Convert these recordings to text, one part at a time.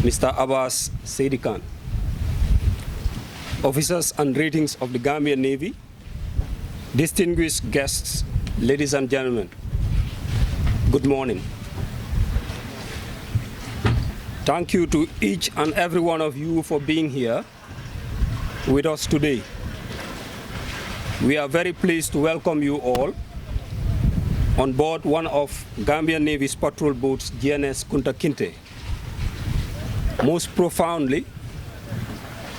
Mr. Abbas Saidi Khan, officers and ratings of the Gambian Navy, distinguished guests, ladies and gentlemen, good morning. Thank you to each and every one of you for being here with us today. We are very pleased to welcome you all on board one of Gambian Navy's patrol boats, GNS Kunta Kinte. Most profoundly,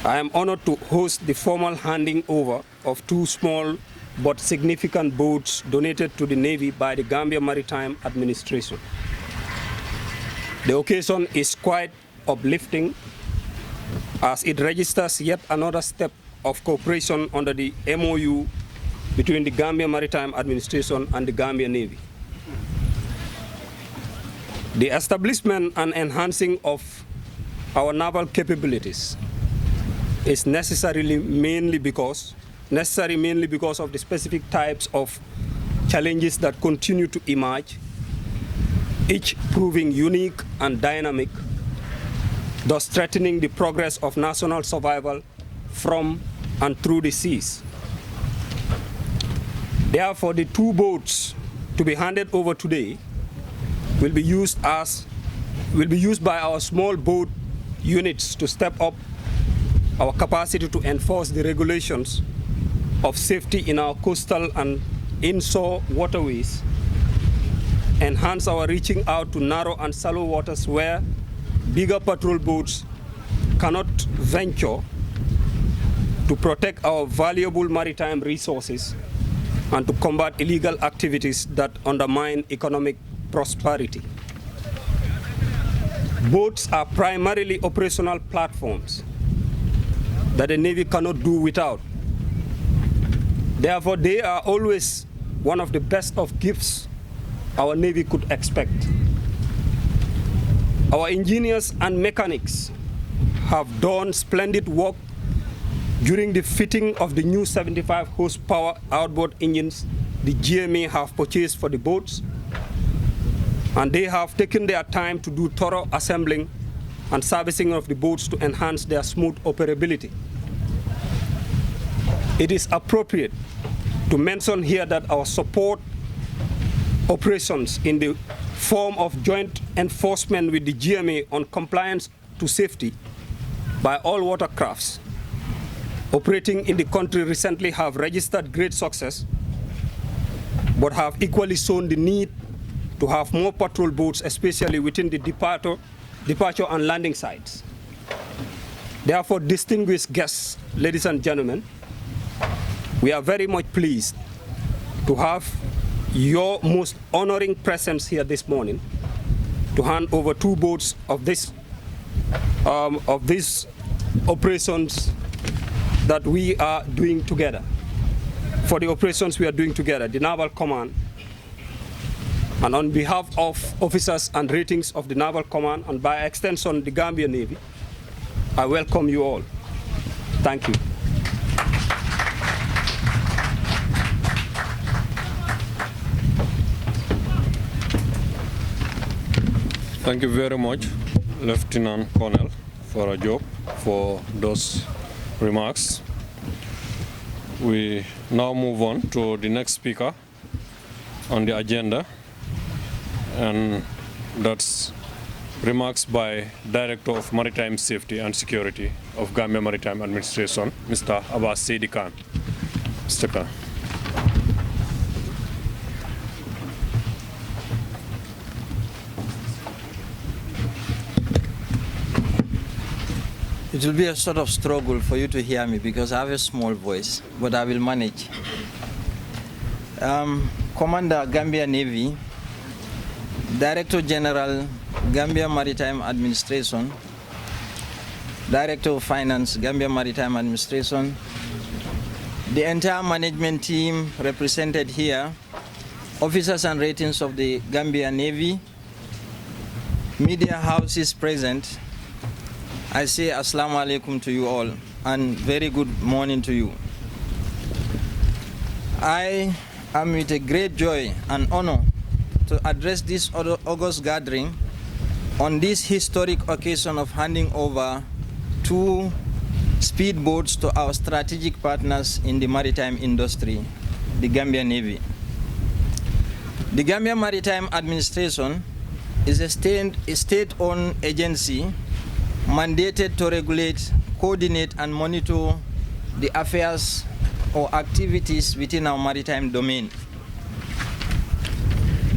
I am honored to host the formal handing over of two small but significant boats donated to the Navy by the Gambia Maritime Administration. The occasion is quite uplifting as it registers yet another step of cooperation under the MOU between the Gambia Maritime Administration and the Gambia Navy. The establishment and enhancing of our naval capabilities is necessary mainly because of the specific types of challenges that continue to emerge, each proving unique and dynamic, thus threatening the progress of national survival from and through the seas. Therefore, the two boats to be handed over today will be used by our small boat units to step up our capacity to enforce the regulations of safety in our coastal and inshore waterways, enhance our reaching out to narrow and shallow waters where bigger patrol boats cannot venture, to protect our valuable maritime resources, and to combat illegal activities that undermine economic prosperity. Boats are primarily operational platforms that the Navy cannot do without. Therefore, they are always one of the best of gifts our Navy could expect. Our engineers and mechanics have done splendid work during the fitting of the new 75 horsepower outboard engines the GMA have purchased for the boats, and they have taken their time to do thorough assembling and servicing of the boats to enhance their smooth operability. It is appropriate to mention here that our support operations in the form of joint enforcement with the GMA on compliance to safety by all watercrafts operating in the country recently have registered great success, but have equally shown the need to have more patrol boats, especially within the departure and landing sites. Therefore, distinguished guests, ladies and gentlemen, we are very much pleased to have your most honoring presence here this morning to hand over two boats of these operations that we are doing together. For the operations we are doing together, the Naval Command, and on behalf of officers and ratings of the Naval Command, and by extension the Gambia Navy, I welcome you all. Thank you. Thank you very much, Lieutenant Colonel Farajop, for those remarks. We now move on to the next speaker on the agenda, and that's remarks by Director of Maritime Safety and Security of Gambia Maritime Administration, Mr. Abbas Saidi Khan. Mr. Khan. It will be a sort of struggle for you to hear me because I have a small voice, but I will manage. Commander Gambia Navy, Director General Gambia Maritime Administration, Director of Finance Gambia Maritime Administration, the entire management team represented here, officers and ratings of the Gambia Navy, media houses present, I say Assalamu alaikum to you all and very good morning to you. I am with a great joy and honor to address this August gathering on this historic occasion of handing over 2 speedboats to our strategic partners in the maritime industry, the Gambia Navy. The Gambia Maritime Administration is a state-owned agency mandated to regulate, coordinate, and monitor the affairs or activities within our maritime domain.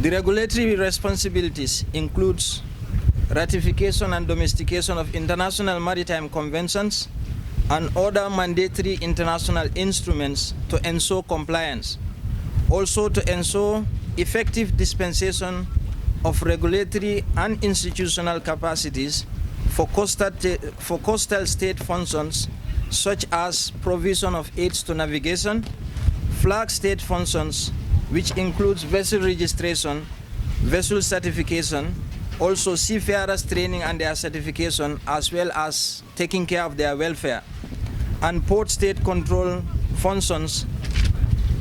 The regulatory responsibilities includes ratification and domestication of international maritime conventions and other mandatory international instruments to ensure compliance. Also to ensure effective dispensation of regulatory and institutional capacities for coastal state functions such as provision of aids to navigation, flag state functions, which includes vessel registration, vessel certification, also seafarers training and their certification, as well as taking care of their welfare, and port state control functions,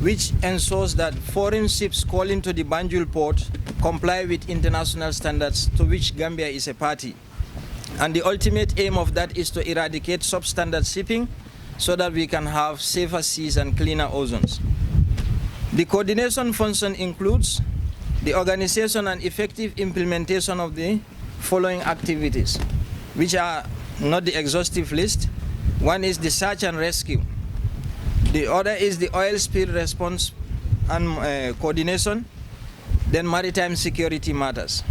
which ensures that foreign ships calling to the Banjul port comply with international standards to which Gambia is a party. And the ultimate aim of that is to eradicate substandard shipping so that we can have safer seas and cleaner oceans. The coordination function includes the organization and effective implementation of the following activities, which are not the exhaustive list. One is the search and rescue. The other is the oil spill response and coordination, then maritime security matters.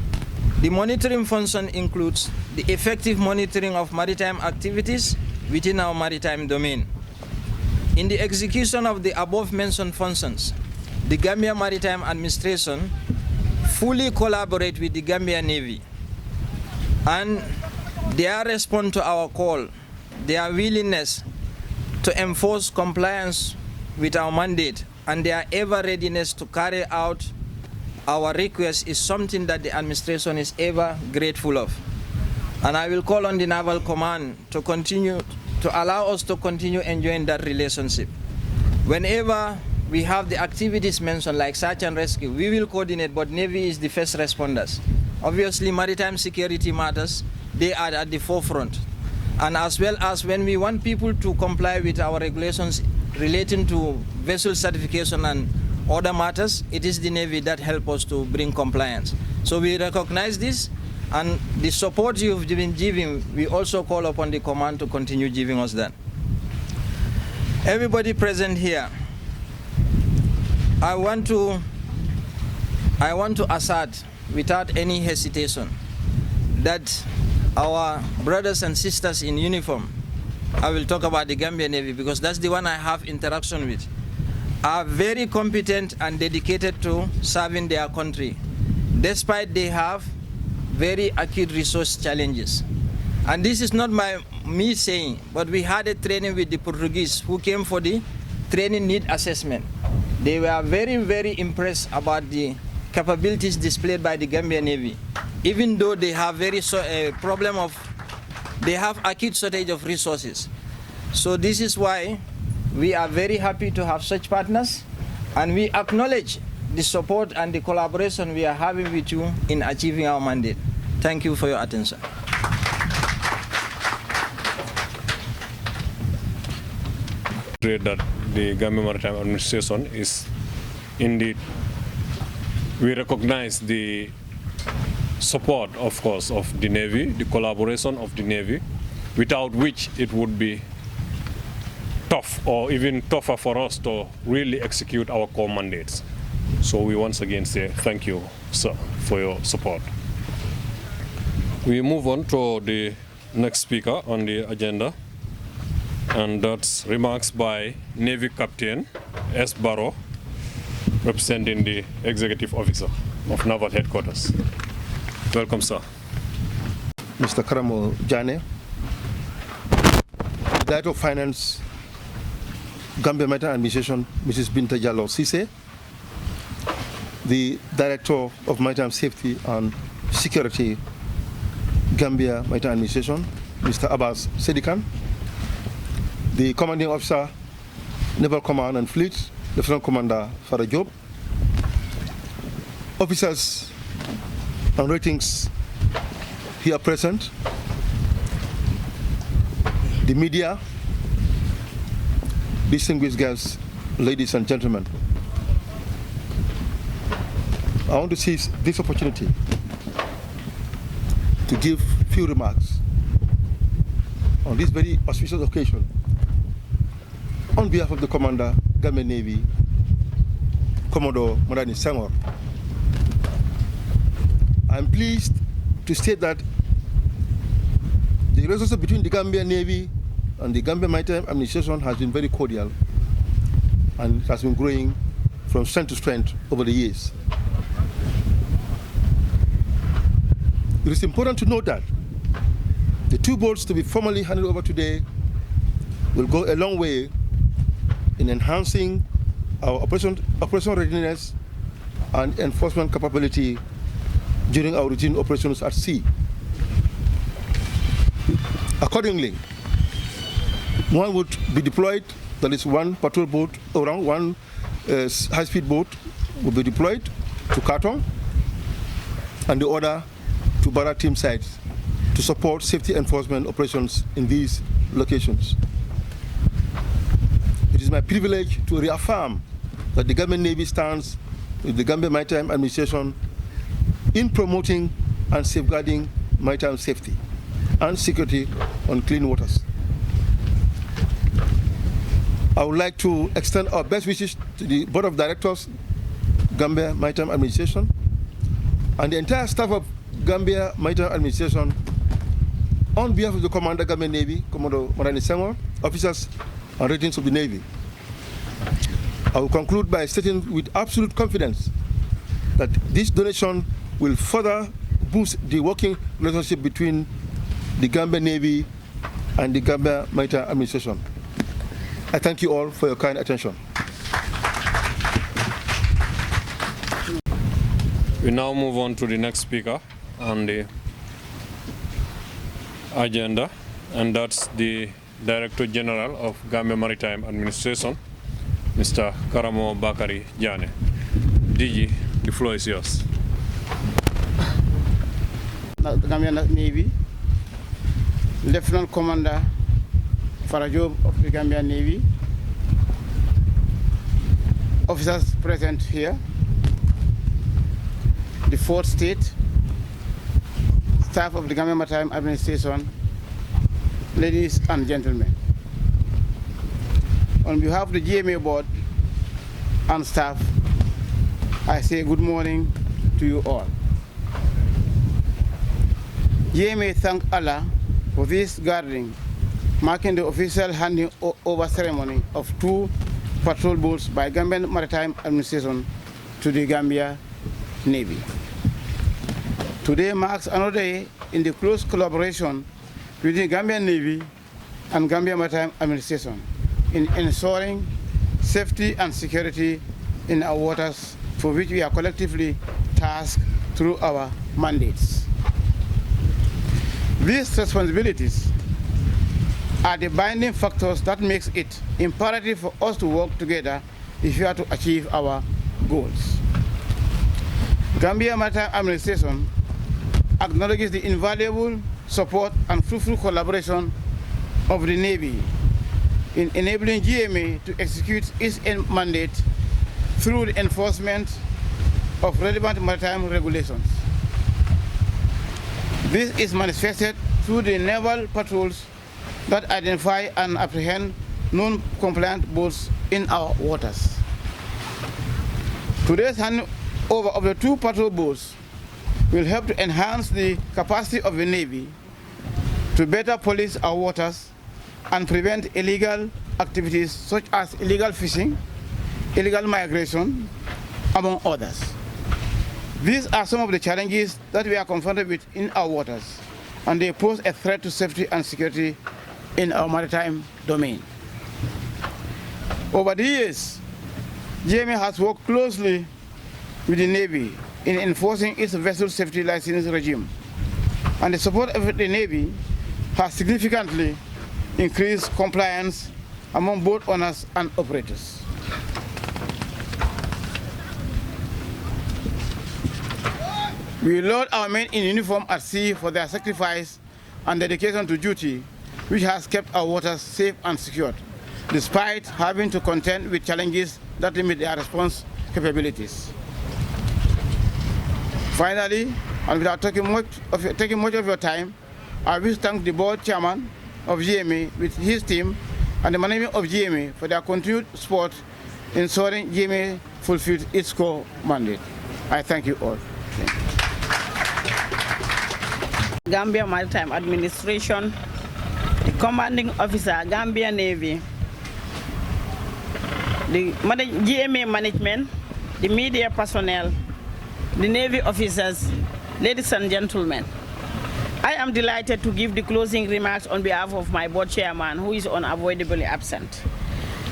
The monitoring function includes the effective monitoring of maritime activities within our maritime domain. In the execution of the above-mentioned functions, the Gambia Maritime Administration fully collaborate with the Gambia Navy, and their response to our call, their willingness to enforce compliance with our mandate, and their ever readiness to carry out our request is something that the administration is ever grateful of. And I will call on the Naval Command to continue, to allow us to continue enjoying that relationship. Whenever we have the activities mentioned like search and rescue, we will coordinate, but Navy is the first responders. Obviously, maritime security matters, they are at the forefront. And as well as when we want people to comply with our regulations relating to vessel certification and other matters, it is the Navy that helps us to bring compliance. So we recognize this, and the support you've been giving, we also call upon the command to continue giving us that. Everybody present here, I want to assert without any hesitation that our brothers and sisters in uniform, I will talk about the Gambia Navy because that's the one I have interaction with, are very competent and dedicated to serving their country, despite they have very acute resource challenges. And this is not me saying, but we had a training with the Portuguese who came for the training need assessment. They were very, very impressed about the capabilities displayed by the Gambia Navy, even though they have they have acute shortage of resources. So this is why we are very happy to have such partners, and we acknowledge the support and the collaboration we are having with you in achieving our mandate. Thank you for your attention. That the Gambia Maritime Administration is indeed, we recognize the support, of course, of the Navy, the collaboration of the Navy, without which it would be tough or even tougher for us to really execute our core mandates. So we once again say thank you, sir, for your support. We move on to the next speaker on the agenda, and that's remarks by Navy Captain S. Barrow, representing the Executive Officer of Naval Headquarters. Welcome, sir. Mr. Karamo Jane, Director of Finance, Gambia Maritime Administration, Mrs. Binta Jallo Sise, the Director of Maritime Safety and Security, Gambia Maritime Administration, Mr. Abbas Sedikan, the Commanding Officer, Naval Command and Fleet, Lieutenant Commander Farah Job, officers and ratings here present, the media, distinguished guests, ladies and gentlemen. I want to seize this opportunity to give few remarks on this very auspicious occasion on behalf of the Commander, Gambia Navy, Commodore Maritime Senghor. I'm pleased to state that the relationship between the Gambia Navy and the Gambia Maritime Administration has been very cordial and has been growing from strength to strength over the years. It is important to note that the two boats to be formally handed over today will go a long way in enhancing our operational readiness and enforcement capability during our routine operations at sea. Accordingly, one would be deployed, that is one patrol boat, around one high-speed boat will be deployed to Katong, and the other to Maritime sites to support safety enforcement operations in these locations. It is my privilege to reaffirm that the Gambia Navy stands with the Gambia Maritime Administration in promoting and safeguarding maritime safety and security on clean waters. I would like to extend our best wishes to the Board of Directors, Gambia Maritime Administration, and the entire staff of Gambia Maritime Administration on behalf of the Commander, Gambia Navy, Commodore Maritime Senghor, officers and ratings of the Navy. I will conclude by stating with absolute confidence that this donation will further boost the working relationship between the Gambia Navy and the Gambia Maritime Administration. I thank you all for your kind attention. We now move on to the next speaker on the agenda, and that's the Director General of Gambia Maritime Administration, Mr. Karamo Bakari Jane. DG, the floor is yours. The Gambian Navy, Lieutenant Commander Farajob of the Gambian Navy, officers present here, the fourth state, staff of the Gambia Maritime Administration, ladies and gentlemen. On behalf of the GMA board and staff, I say good morning to you all. GMA thank Allah for this gathering, marking the official handing over ceremony of 2 patrol boats by Gambian Maritime Administration to the Gambia Navy. Today marks another day in the close collaboration between Gambian Navy and Gambia Maritime Administration in ensuring safety and security in our waters, for which we are collectively tasked through our mandates. These responsibilities are the binding factors that makes it imperative for us to work together if we are to achieve our goals. Gambia Maritime Administration acknowledges the invaluable support and fruitful collaboration of the Navy in enabling GMA to execute its mandate through the enforcement of relevant maritime regulations. This is manifested through the naval patrols that identify and apprehend non-compliant boats in our waters. Today's handover of the 2 patrol boats will help to enhance the capacity of the Navy to better police our waters and prevent illegal activities such as illegal fishing, illegal migration, among others. These are some of the challenges that we are confronted with in our waters, and they pose a threat to safety and security in our maritime domain. Over the years, GMA has worked closely with the Navy in enforcing its vessel safety license regime, and the support of the Navy has significantly increased compliance among boat owners and operators. We laud our men in uniform at sea for their sacrifice and dedication to duty, which has kept our waters safe and secured, despite having to contend with challenges that limit their response capabilities. Finally, and without taking much of your time, I wish to thank the board chairman of GMA with his team and the management of GMA for their continued support in ensuring GMA fulfilled its core mandate. I thank you all. Gambia Maritime Administration, the commanding officer, Gambia Navy, the GMA management, the media personnel, the Navy officers, ladies and gentlemen. I am delighted to give the closing remarks on behalf of my board chairman, who is unavoidably absent.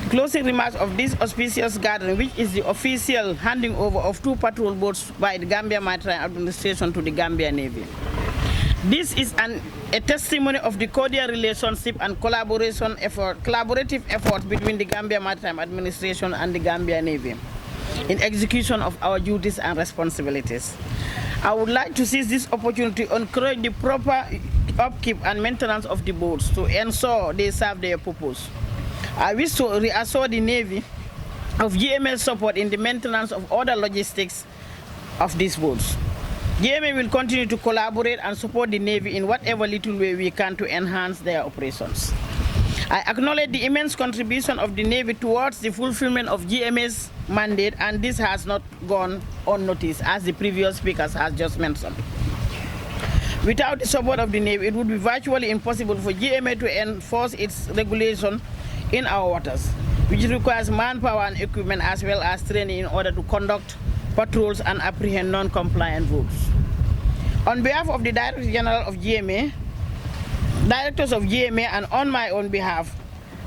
The closing remarks of this auspicious gathering, which is the official handing over of 2 patrol boats by the Gambia Maritime Administration to the Gambia Navy. This is a testimony of the cordial relationship and collaborative effort between the Gambia Maritime Administration and the Gambia Navy in execution of our duties and responsibilities. I would like to seize this opportunity to encourage the proper upkeep and maintenance of the boats to ensure they serve their purpose. I wish to reassure the Navy of GMA's support in the maintenance of other logistics of these boats. GMA will continue to collaborate and support the Navy in whatever little way we can to enhance their operations. I acknowledge the immense contribution of the Navy towards the fulfillment of GMA's mandate, and this has not gone unnoticed, as the previous speakers has just mentioned. Without the support of the Navy, it would be virtually impossible for GMA to enforce its regulation in our waters, which requires manpower and equipment as well as training in order to conduct patrols and apprehend non-compliant boats. On behalf of the Director General of GMA, Directors of GMA, and on my own behalf,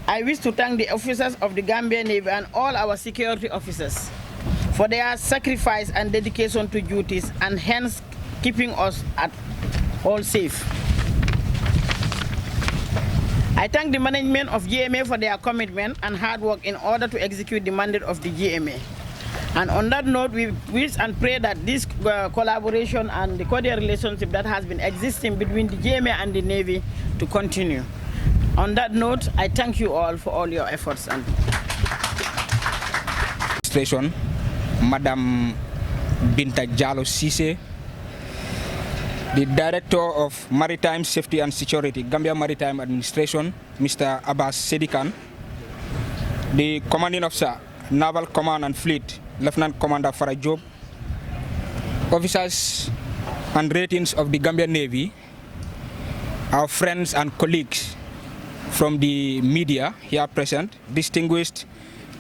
I wish to thank the officers of the Gambia Navy and all our security officers for their sacrifice and dedication to duties, and hence keeping us all safe. I thank the management of GMA for their commitment and hard work in order to execute the mandate of the GMA. And on that note, we wish and pray that this collaboration and the cordial relationship that has been existing between the GMA and the Navy to continue. On that note, I thank you all for all your efforts. And Administration, Madam Binta Jallo Cisse, the Director of Maritime Safety and Security, Gambia Maritime Administration, Mr. Abbas Sedikan, the Commanding Officer, Naval Command and Fleet, Lieutenant Commander Farah Job, officers and ratings of the Gambia Navy, our friends and colleagues from the media here present, distinguished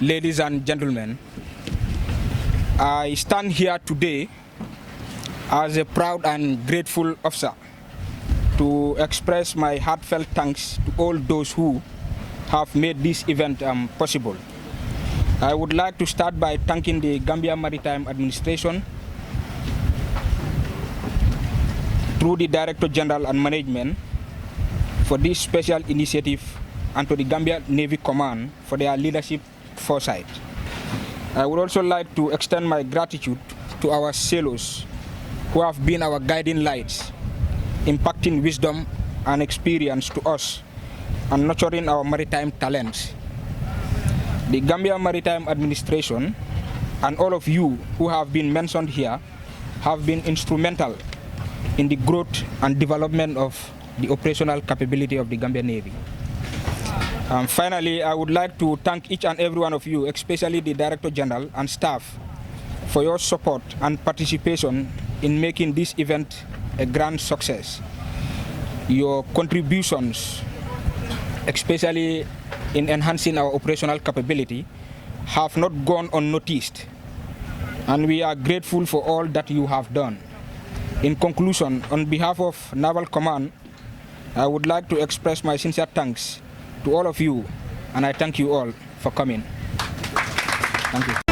ladies and gentlemen. I stand here today as a proud and grateful officer to express my heartfelt thanks to all those who have made this event possible. I would like to start by thanking the Gambia Maritime Administration through the Director General and Management for this special initiative, and to the Gambia Navy Command for their leadership foresight. I would also like to extend my gratitude to our sailors who have been our guiding lights, impacting wisdom and experience to us and nurturing our maritime talents. The Gambia Maritime Administration and all of you who have been mentioned here have been instrumental in the growth and development of the operational capability of the Gambia Navy. Finally, I would like to thank each and every one of you, especially the Director General and staff, for your support and participation in making this event a grand success. Your contributions, especially in enhancing our operational capability, have not gone unnoticed, and we are grateful for all that you have done. In conclusion, on behalf of Naval Command, I would like to express my sincere thanks to all of you, and I thank you all for coming. Thank you.